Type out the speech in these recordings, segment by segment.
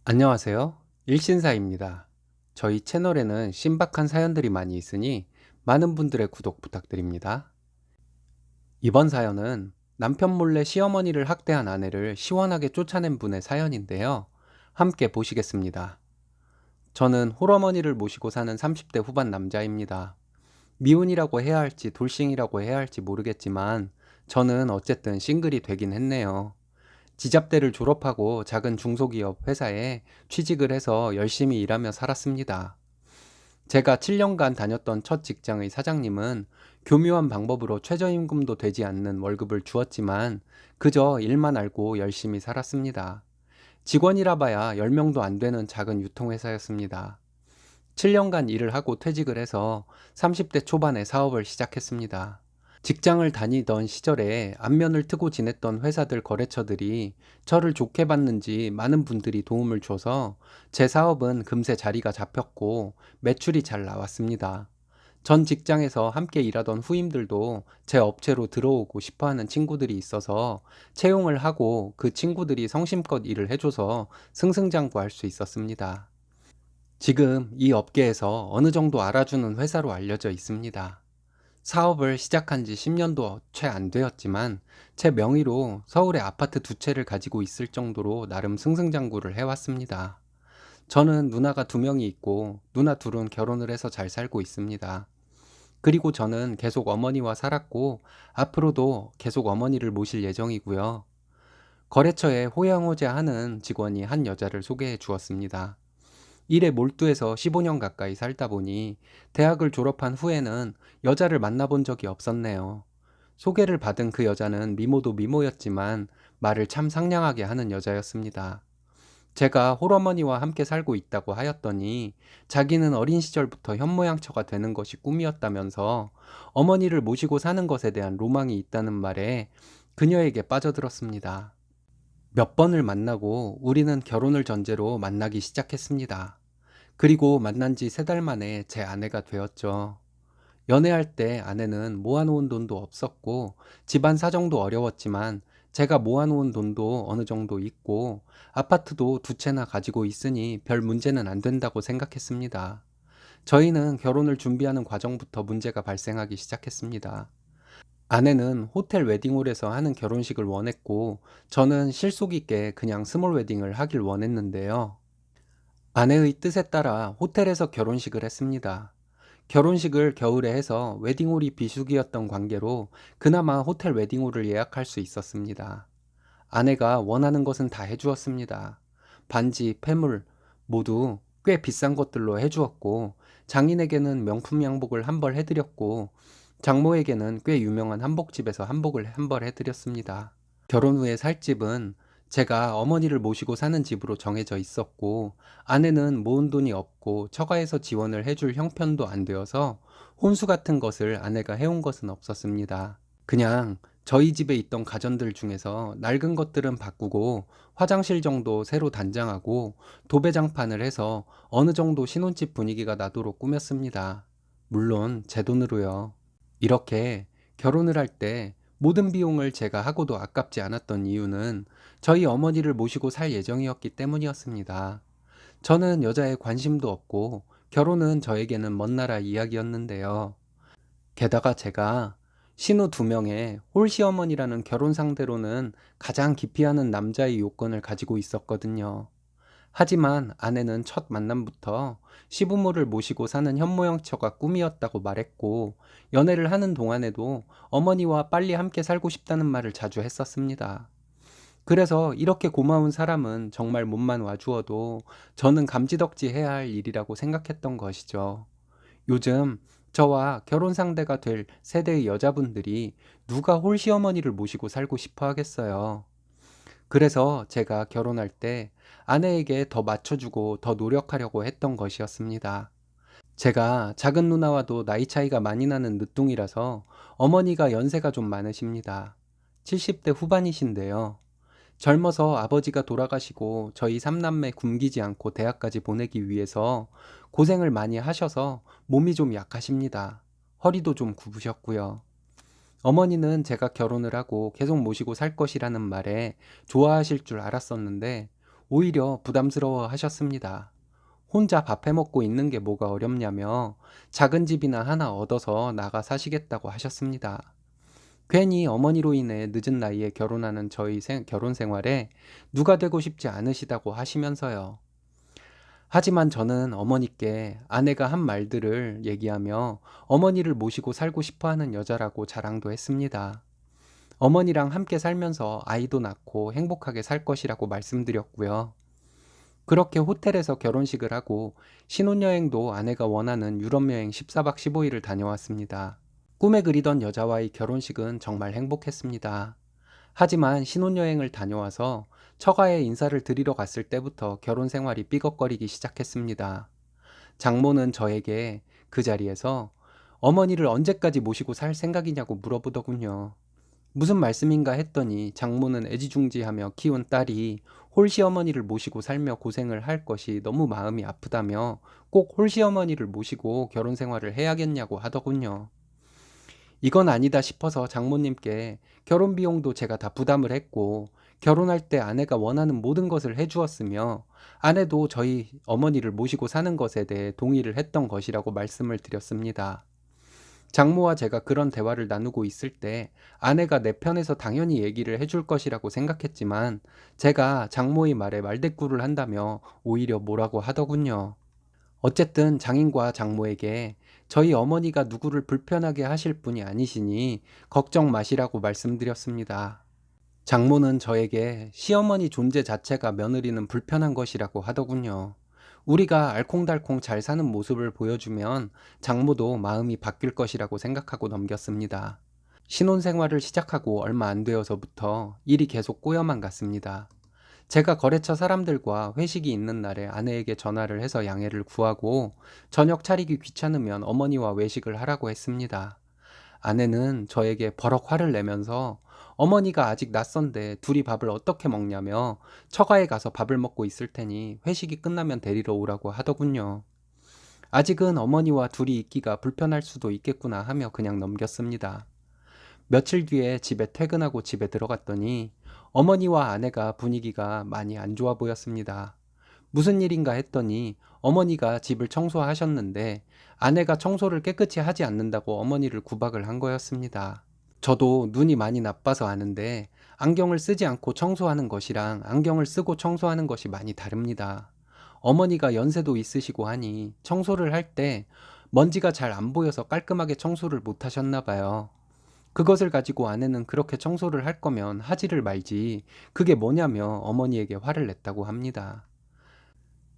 안녕하세요. 일신사입니다. 저희 채널에는 신박한 사연들이 많이 있으니 많은 분들의 구독 부탁드립니다. 이번 사연은 남편 몰래 시어머니를 학대한 아내를 시원하게 쫓아낸 분의 사연인데요. 함께 보시겠습니다. 저는 홀어머니를 모시고 사는 30대 후반 남자입니다. 미혼이라고 해야 할지 돌싱이라고 해야 할지 모르겠지만 저는 어쨌든 싱글이 되긴 했네요. 지잡대를 졸업하고 작은 중소기업 회사에 취직을 해서 열심히 일하며 살았습니다. 제가 7년간 다녔던 첫 직장의 사장님은 교묘한 방법으로 최저임금도 되지 않는 월급을 주었지만 그저 일만 알고 열심히 살았습니다. 직원이라 봐야 10명도 안 되는 작은 유통회사였습니다. 7년간 일을 하고 퇴직을 해서 30대 초반에 사업을 시작했습니다. 직장을 다니던 시절에 안면을 트고 지냈던 회사들 거래처들이 저를 좋게 봤는지 많은 분들이 도움을 줘서 제 사업은 금세 자리가 잡혔고 매출이 잘 나왔습니다. 전 직장에서 함께 일하던 후임들도 제 업체로 들어오고 싶어 하는 친구들이 있어서 채용을 하고 그 친구들이 성심껏 일을 해줘서 승승장구할 수 있었습니다. 지금 이 업계에서 어느 정도 알아주는 회사로 알려져 있습니다. 사업을 시작한 지 10년도 채 안 되었지만 제 명의로 서울에 아파트 2채를 가지고 있을 정도로 나름 승승장구를 해왔습니다. 저는 누나가 2명이 있고 누나 둘은 결혼을 해서 잘 살고 있습니다. 그리고 저는 계속 어머니와 살았고 앞으로도 계속 어머니를 모실 예정이고요. 거래처에 호양호재하는 직원이 한 여자를 소개해 주었습니다. 일에 몰두해서 15년 가까이 살다 보니 대학을 졸업한 후에는 여자를 만나본 적이 없었네요. 소개를 받은 그 여자는 미모도 미모였지만 말을 참 상냥하게 하는 여자였습니다. 제가 홀어머니와 함께 살고 있다고 하였더니 자기는 어린 시절부터 현모양처가 되는 것이 꿈이었다면서 어머니를 모시고 사는 것에 대한 로망이 있다는 말에 그녀에게 빠져들었습니다. 몇 번을 만나고 우리는 결혼을 전제로 만나기 시작했습니다. 그리고 만난 지 3달 만에 제 아내가 되었죠. 연애할 때 아내는 모아놓은 돈도 없었고 집안 사정도 어려웠지만 제가 모아놓은 돈도 어느 정도 있고 아파트도 2채나 가지고 있으니 별 문제는 안 된다고 생각했습니다. 저희는 결혼을 준비하는 과정부터 문제가 발생하기 시작했습니다. 아내는 호텔 웨딩홀에서 하는 결혼식을 원했고 저는 실속 있게 그냥 스몰 웨딩을 하길 원했는데요. 아내의 뜻에 따라 호텔에서 결혼식을 했습니다. 결혼식을 겨울에 해서 웨딩홀이 비수기였던 관계로 그나마 호텔 웨딩홀을 예약할 수 있었습니다. 아내가 원하는 것은 다 해주었습니다. 반지, 패물 모두 꽤 비싼 것들로 해주었고 장인에게는 명품 양복을 한 벌 해드렸고 장모에게는 꽤 유명한 한복집에서 한복을 한 벌 해드렸습니다. 결혼 후에 살 집은 제가 어머니를 모시고 사는 집으로 정해져 있었고 아내는 모은 돈이 없고 처가에서 지원을 해줄 형편도 안 되어서 혼수 같은 것을 아내가 해온 것은 없었습니다. 그냥 저희 집에 있던 가전들 중에서 낡은 것들은 바꾸고 화장실 정도 새로 단장하고 도배장판을 해서 어느 정도 신혼집 분위기가 나도록 꾸몄습니다. 물론 제 돈으로요. 이렇게 결혼을 할 때 모든 비용을 제가 하고도 아깝지 않았던 이유는 저희 어머니를 모시고 살 예정이었기 때문이었습니다. 저는 여자에 관심도 없고 결혼은 저에게는 먼 나라 이야기였는데요. 게다가 제가 신우 2명의 홀시어머니라는 결혼 상대로는 가장 기피하는 남자의 요건을 가지고 있었거든요. 하지만 아내는 첫 만남부터 시부모를 모시고 사는 현모양처가 꿈이었다고 말했고 연애를 하는 동안에도 어머니와 빨리 함께 살고 싶다는 말을 자주 했었습니다. 그래서 이렇게 고마운 사람은 정말 몸만 와주어도 저는 감지덕지 해야 할 일이라고 생각했던 것이죠. 요즘 저와 결혼 상대가 될 세대의 여자분들이 누가 홀시어머니를 모시고 살고 싶어 하겠어요. 그래서 제가 결혼할 때 아내에게 더 맞춰주고 더 노력하려고 했던 것이었습니다. 제가 작은 누나와도 나이 차이가 많이 나는 늦둥이라서 어머니가 연세가 좀 많으십니다. 70대 후반이신데요. 젊어서 아버지가 돌아가시고 저희 3남매 굶기지 않고 대학까지 보내기 위해서 고생을 많이 하셔서 몸이 좀 약하십니다. 허리도 좀 굽으셨고요. 어머니는 제가 결혼을 하고 계속 모시고 살 것이라는 말에 좋아하실 줄 알았었는데 오히려 부담스러워 하셨습니다. 혼자 밥 해먹고 있는 게 뭐가 어렵냐며 작은 집이나 하나 얻어서 나가 사시겠다고 하셨습니다. 괜히 어머니로 인해 늦은 나이에 결혼하는 저희 결혼 생활에 누가 되고 싶지 않으시다고 하시면서요. 하지만 저는 어머니께 아내가 한 말들을 얘기하며 어머니를 모시고 살고 싶어 하는 여자라고 자랑도 했습니다. 어머니랑 함께 살면서 아이도 낳고 행복하게 살 것이라고 말씀드렸고요. 그렇게 호텔에서 결혼식을 하고 신혼여행도 아내가 원하는 유럽여행 14박 15일을 다녀왔습니다. 꿈에 그리던 여자와의 결혼식은 정말 행복했습니다. 하지만 신혼여행을 다녀와서 처가에 인사를 드리러 갔을 때부터 결혼 생활이 삐걱거리기 시작했습니다. 장모는 저에게 그 자리에서 어머니를 언제까지 모시고 살 생각이냐고 물어보더군요. 무슨 말씀인가 했더니 장모는 애지중지하며 키운 딸이 홀시어머니를 모시고 살며 고생을 할 것이 너무 마음이 아프다며 꼭 홀시어머니를 모시고 결혼 생활을 해야겠냐고 하더군요. 이건 아니다 싶어서 장모님께 결혼 비용도 제가 다 부담을 했고 결혼할 때 아내가 원하는 모든 것을 해주었으며 아내도 저희 어머니를 모시고 사는 것에 대해 동의를 했던 것이라고 말씀을 드렸습니다. 장모와 제가 그런 대화를 나누고 있을 때 아내가 내 편에서 당연히 얘기를 해줄 것이라고 생각했지만 제가 장모의 말에 말대꾸를 한다며 오히려 뭐라고 하더군요. 어쨌든 장인과 장모에게 저희 어머니가 누구를 불편하게 하실 분이 아니시니 걱정 마시라고 말씀드렸습니다. 장모는 저에게 시어머니 존재 자체가 며느리는 불편한 것이라고 하더군요. 우리가 알콩달콩 잘 사는 모습을 보여주면 장모도 마음이 바뀔 것이라고 생각하고 넘겼습니다. 신혼생활을 시작하고 얼마 안 되어서부터 일이 계속 꼬여만 갔습니다. 제가 거래처 사람들과 회식이 있는 날에 아내에게 전화를 해서 양해를 구하고 저녁 차리기 귀찮으면 어머니와 외식을 하라고 했습니다. 아내는 저에게 버럭 화를 내면서 어머니가 아직 낯선데 둘이 밥을 어떻게 먹냐며 처가에 가서 밥을 먹고 있을 테니 회식이 끝나면 데리러 오라고 하더군요. 아직은 어머니와 둘이 있기가 불편할 수도 있겠구나 하며 그냥 넘겼습니다. 며칠 뒤에 집에 퇴근하고 집에 들어갔더니 어머니와 아내가 분위기가 많이 안 좋아 보였습니다. 무슨 일인가 했더니 어머니가 집을 청소하셨는데 아내가 청소를 깨끗이 하지 않는다고 어머니를 구박을 한 거였습니다. 저도 눈이 많이 나빠서 아는데 안경을 쓰지 않고 청소하는 것이랑 안경을 쓰고 청소하는 것이 많이 다릅니다. 어머니가 연세도 있으시고 하니 청소를 할 때 먼지가 잘 안 보여서 깔끔하게 청소를 못 하셨나 봐요. 그것을 가지고 아내는 그렇게 청소를 할 거면 하지를 말지 그게 뭐냐며 어머니에게 화를 냈다고 합니다.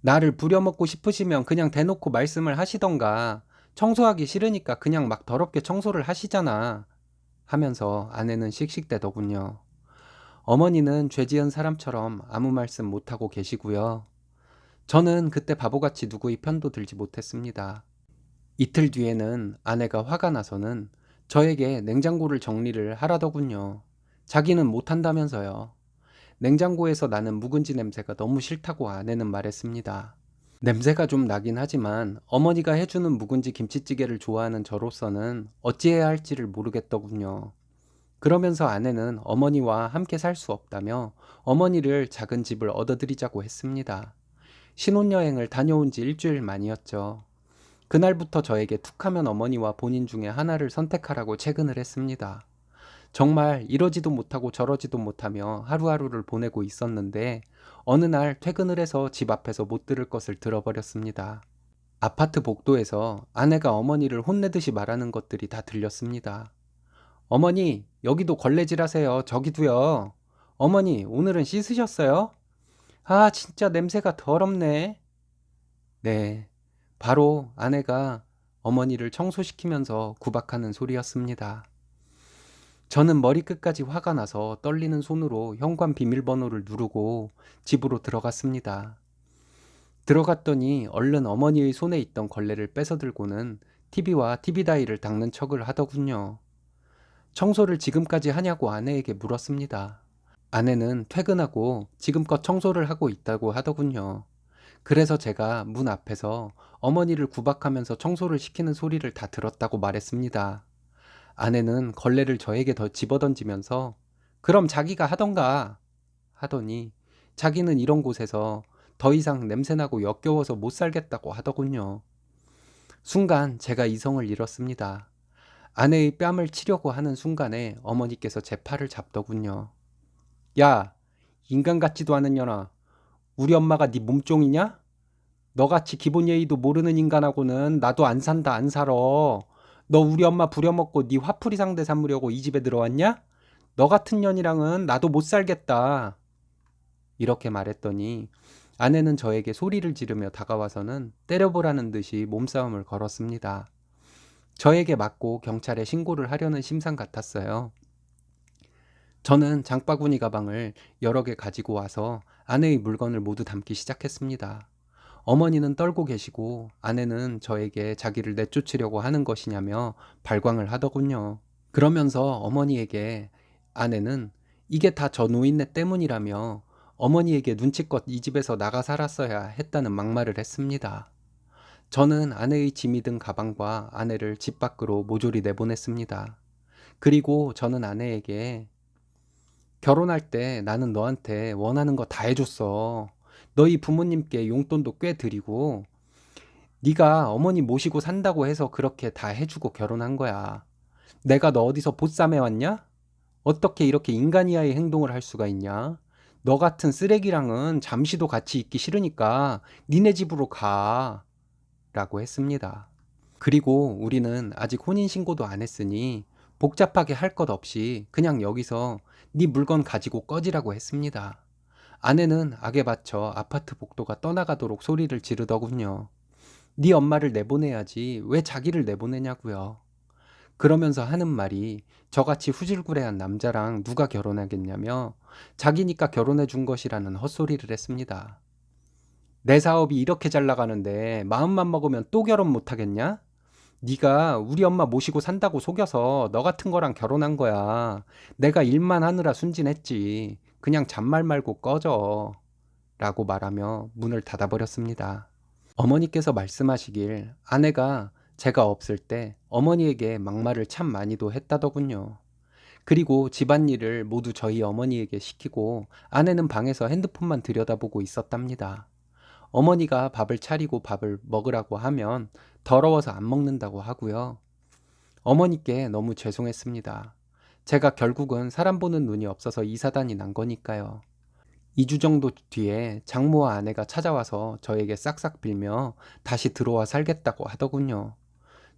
나를 부려먹고 싶으시면 그냥 대놓고 말씀을 하시던가 청소하기 싫으니까 그냥 막 더럽게 청소를 하시잖아 하면서 아내는 씩씩대더군요. 어머니는 죄 지은 사람처럼 아무 말씀 못하고 계시고요. 저는 그때 바보같이 누구의 편도 들지 못했습니다. 이틀 뒤에는 아내가 화가 나서는 저에게 냉장고를 정리를 하라더군요. 자기는 못한다면서요. 냉장고에서 나는 묵은지 냄새가 너무 싫다고 아내는 말했습니다. 냄새가 좀 나긴 하지만 어머니가 해주는 묵은지 김치찌개를 좋아하는 저로서는 어찌해야 할지를 모르겠더군요. 그러면서 아내는 어머니와 함께 살 수 없다며 어머니를 작은 집을 얻어드리자고 했습니다. 신혼여행을 다녀온 지 일주일 만이었죠. 그날부터 저에게 툭하면 어머니와 본인 중에 하나를 선택하라고 체근을 했습니다. 정말 이러지도 못하고 저러지도 못하며 하루하루를 보내고 있었는데 어느 날 퇴근을 해서 집 앞에서 못 들을 것을 들어버렸습니다. 아파트 복도에서 아내가 어머니를 혼내듯이 말하는 것들이 다 들렸습니다. 어머니, 여기도 걸레질 하세요. 저기도요. 어머니, 오늘은 씻으셨어요? 아, 진짜 냄새가 더럽네. 네, 바로 아내가 어머니를 청소시키면서 구박하는 소리였습니다. 저는 머리끝까지 화가 나서 떨리는 손으로 현관 비밀번호를 누르고 집으로 들어갔습니다. 들어갔더니 얼른 어머니의 손에 있던 걸레를 뺏어 들고는 TV와 TV 다이를 닦는 척을 하더군요. 청소를 지금까지 하냐고 아내에게 물었습니다. 아내는 퇴근하고 지금껏 청소를 하고 있다고 하더군요. 그래서 제가 문 앞에서 어머니를 구박하면서 청소를 시키는 소리를 다 들었다고 말했습니다. 아내는 걸레를 저에게 더 집어던지면서 그럼 자기가 하던가 하더니 자기는 이런 곳에서 더 이상 냄새나고 역겨워서 못 살겠다고 하더군요. 순간 제가 이성을 잃었습니다. 아내의 뺨을 치려고 하는 순간에 어머니께서 제 팔을 잡더군요. 야, 인간 같지도 않은 년아. 우리 엄마가 네 몸종이냐? 너같이 기본 예의도 모르는 인간하고는 나도 안 산다, 안 살아. 너 우리 엄마 부려먹고 네 화풀이 상대 삼으려고 이 집에 들어왔냐? 너 같은 년이랑은 나도 못 살겠다. 이렇게 말했더니 아내는 저에게 소리를 지르며 다가와서는 때려보라는 듯이 몸싸움을 걸었습니다. 저에게 맞고 경찰에 신고를 하려는 심상 같았어요. 저는 장바구니 가방을 여러 개 가지고 와서 아내의 물건을 모두 담기 시작했습니다. 어머니는 떨고 계시고 아내는 저에게 자기를 내쫓으려고 하는 것이냐며 발광을 하더군요. 그러면서 어머니에게 아내는 이게 다 저 노인네 때문이라며 어머니에게 눈치껏 이 집에서 나가 살았어야 했다는 막말을 했습니다. 저는 아내의 짐이 든 가방과 아내를 집 밖으로 모조리 내보냈습니다. 그리고 저는 아내에게 결혼할 때 나는 너한테 원하는 거 다 해줬어. 너희 부모님께 용돈도 꽤 드리고 네가 어머니 모시고 산다고 해서 그렇게 다 해주고 결혼한 거야. 내가 너 어디서 보쌈해 왔냐? 어떻게 이렇게 인간이하의 행동을 할 수가 있냐? 너 같은 쓰레기랑은 잠시도 같이 있기 싫으니까 니네 집으로 가. 라고 했습니다. 그리고 우리는 아직 혼인신고도 안 했으니 복잡하게 할 것 없이 그냥 여기서 네 물건 가지고 꺼지라고 했습니다. 아내는 악에 받쳐 아파트 복도가 떠나가도록 소리를 지르더군요. 네 엄마를 내보내야지 왜 자기를 내보내냐고요. 그러면서 하는 말이 저같이 후질구레한 남자랑 누가 결혼하겠냐며 자기니까 결혼해 준 것이라는 헛소리를 했습니다. 내 사업이 이렇게 잘 나가는데 마음만 먹으면 또 결혼 못 하겠냐? 네가 우리 엄마 모시고 산다고 속여서 너 같은 거랑 결혼한 거야. 내가 일만 하느라 순진했지. 그냥 잔말 말고 꺼져. 라고 말하며 문을 닫아버렸습니다. 어머니께서 말씀하시길 아내가 제가 없을 때 어머니에게 막말을 참 많이도 했다더군요. 그리고 집안일을 모두 저희 어머니에게 시키고 아내는 방에서 핸드폰만 들여다보고 있었답니다. 어머니가 밥을 차리고 밥을 먹으라고 하면 더러워서 안 먹는다고 하고요. 어머니께 너무 죄송했습니다. 제가 결국은 사람 보는 눈이 없어서 이 사단이 난 거니까요. 2주 정도 뒤에 장모와 아내가 찾아와서 저에게 싹싹 빌며 다시 들어와 살겠다고 하더군요.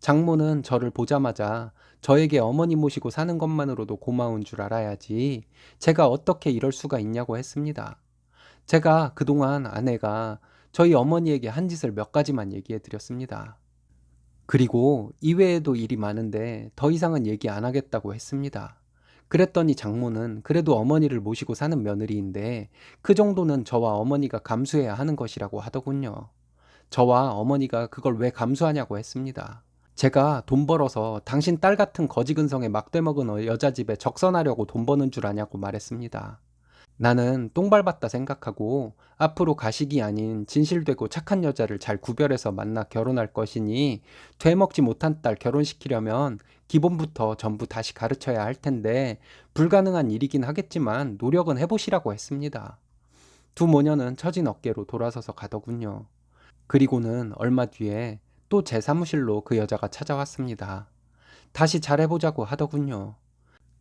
장모는 저를 보자마자 저에게 어머니 모시고 사는 것만으로도 고마운 줄 알아야지 제가 어떻게 이럴 수가 있냐고 했습니다. 제가 그동안 아내가 저희 어머니에게 한 짓을 몇 가지만 얘기해 드렸습니다. 그리고 이외에도 일이 많은데 더 이상은 얘기 안 하겠다고 했습니다. 그랬더니 장모는 그래도 어머니를 모시고 사는 며느리인데 그 정도는 저와 어머니가 감수해야 하는 것이라고 하더군요. 저와 어머니가 그걸 왜 감수하냐고 했습니다. 제가 돈 벌어서 당신 딸 같은 거지근성에 막대먹은 여자 집에 적선하려고 돈 버는 줄 아냐고 말했습니다. 나는 똥 밟았다 생각하고 앞으로 가식이 아닌 진실되고 착한 여자를 잘 구별해서 만나 결혼할 것이니 되먹지 못한 딸 결혼시키려면 기본부터 전부 다시 가르쳐야 할 텐데 불가능한 일이긴 하겠지만 노력은 해보시라고 했습니다. 두 모녀는 처진 어깨로 돌아서서 가더군요. 그리고는 얼마 뒤에 또 제 사무실로 그 여자가 찾아왔습니다. 다시 잘해보자고 하더군요.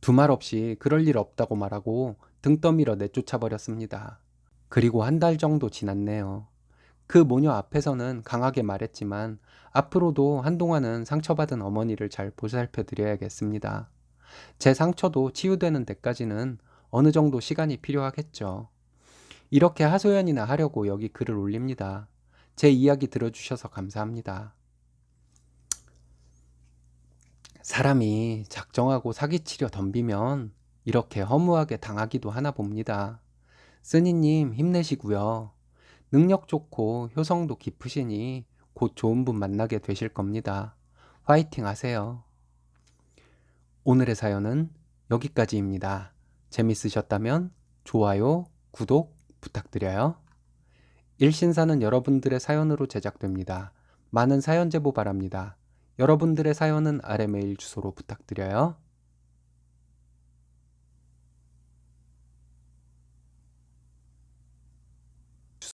두말 없이 그럴 일 없다고 말하고 등 떠밀어 내쫓아 버렸습니다. 그리고 한 달 정도 지났네요. 그 모녀 앞에서는 강하게 말했지만 앞으로도 한동안은 상처받은 어머니를 잘 보살펴 드려야겠습니다. 제 상처도 치유되는 데까지는 어느 정도 시간이 필요하겠죠. 이렇게 하소연이나 하려고 여기 글을 올립니다. 제 이야기 들어주셔서 감사합니다. 사람이 작정하고 사기치려 덤비면 이렇게 허무하게 당하기도 하나 봅니다. 쓰니님 힘내시고요. 능력 좋고 효성도 깊으시니 곧 좋은 분 만나게 되실 겁니다. 화이팅 하세요. 오늘의 사연은 여기까지입니다. 재밌으셨다면 좋아요, 구독 부탁드려요. 일신사는 여러분들의 사연으로 제작됩니다. 많은 사연 제보 바랍니다. 여러분들의 사연은 아래 메일 주소로 부탁드려요.